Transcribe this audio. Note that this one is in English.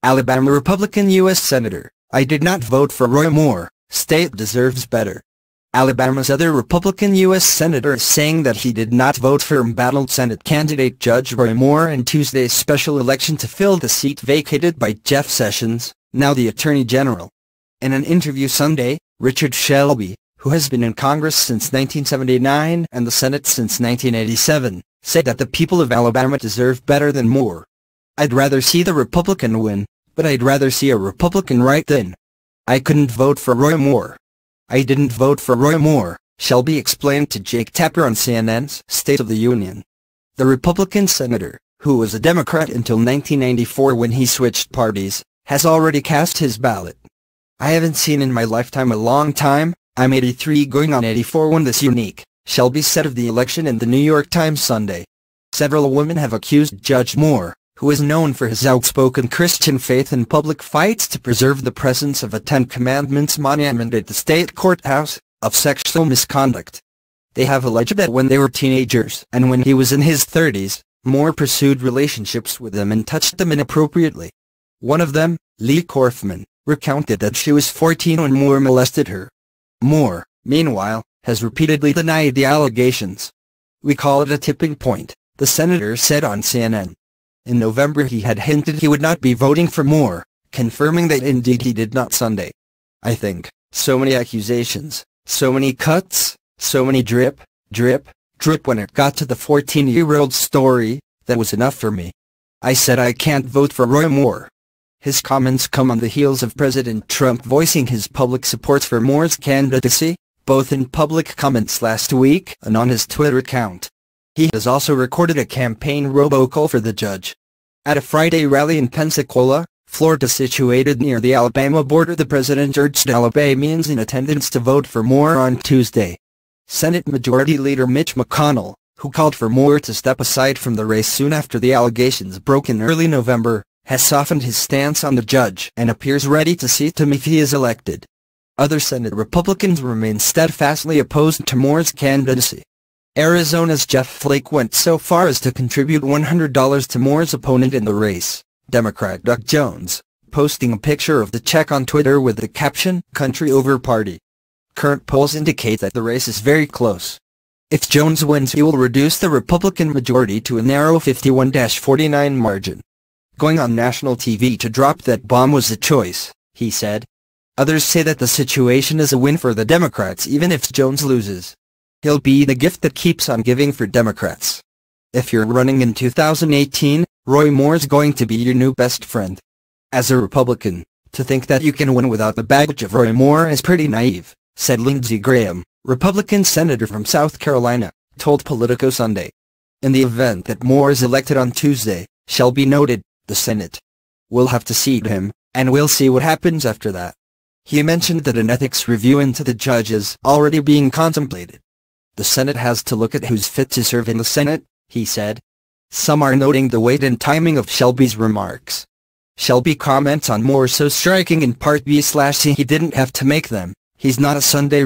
Alabama Republican U.S. Senator, "I did not vote for Roy Moore, state deserves better." Alabama's other Republican U.S. Senator is saying that he did not vote for embattled Senate candidate Judge Roy Moore in Tuesday's special election to fill the seat vacated by Jeff Sessions, now the Attorney General. In an interview Sunday, Richard Shelby, who has been in Congress since 1979 and the Senate since 1987, said that the people of Alabama deserve better than Moore. "I'd rather see the Republican win, but I'd rather see a Republican right then. I couldn't vote for Roy Moore. I didn't vote for Roy Moore," Shelby explained to Jake Tapper on CNN's State of the Union. The Republican senator, who was a Democrat until 1994 when he switched parties, has already cast his ballot. "I haven't seen in my lifetime a long time, I'm 83 going on 84 when this unique," Shelby said of the election in the New York Times Sunday. Several women have accused Judge Moore, who is known for his outspoken Christian faith in public fights to preserve the presence of a Ten Commandments monument at the state courthouse, of sexual misconduct. They have alleged that when they were teenagers and when he was in his 30s, Moore pursued relationships with them and touched them inappropriately. One of them, Lee Korfman, recounted that she was 14 when Moore molested her. Moore, meanwhile, has repeatedly denied the allegations. "We call it a tipping point," the senator said on CNN. In November he had hinted he would not be voting for Moore, confirming that indeed he did not Sunday. "I think, so many accusations, so many cuts, so many drip, drip, drip when it got to the 14-year-old story, that was enough for me. I said I can't vote for Roy Moore." His comments come on the heels of President Trump voicing his public support for Moore's candidacy, both in public comments last week and on his Twitter account. He has also recorded a campaign robocall for the judge. At a Friday rally in Pensacola, Florida situated near the Alabama border, the president urged Alabamians in attendance to vote for Moore on Tuesday. Senate Majority Leader Mitch McConnell, who called for Moore to step aside from the race soon after the allegations broke in early November, has softened his stance on the judge and appears ready to seat him if he is elected. Other Senate Republicans remain steadfastly opposed to Moore's candidacy. Arizona's Jeff Flake went so far as to contribute $100 to Moore's opponent in the race, Democrat Doug Jones, posting a picture of the check on Twitter with the caption, "Country over Party." Current polls indicate that the race is very close. If Jones wins, he will reduce the Republican majority to a narrow 51-49 margin. "Going on national TV to drop that bomb was a choice," he said. Others say that the situation is a win for the Democrats even if Jones loses. "He'll be the gift that keeps on giving for Democrats. If you're running in 2018, Roy Moore's going to be your new best friend." As a Republican, to think that you can win without the baggage of Roy Moore is pretty naive, said Lindsey Graham, Republican senator from South Carolina, told Politico Sunday. In the event that Moore is elected on Tuesday, Shelby noted, "The Senate will have to seat him, and we'll see what happens after that." He mentioned that an ethics review into the judge is already being contemplated. "The Senate has to look at who's fit to serve in the Senate," he said. Some are noting the weight and timing of Shelby's remarks. Shelby comments on Moore so striking in Part B/C he didn't have to make them. "He's not a Sunday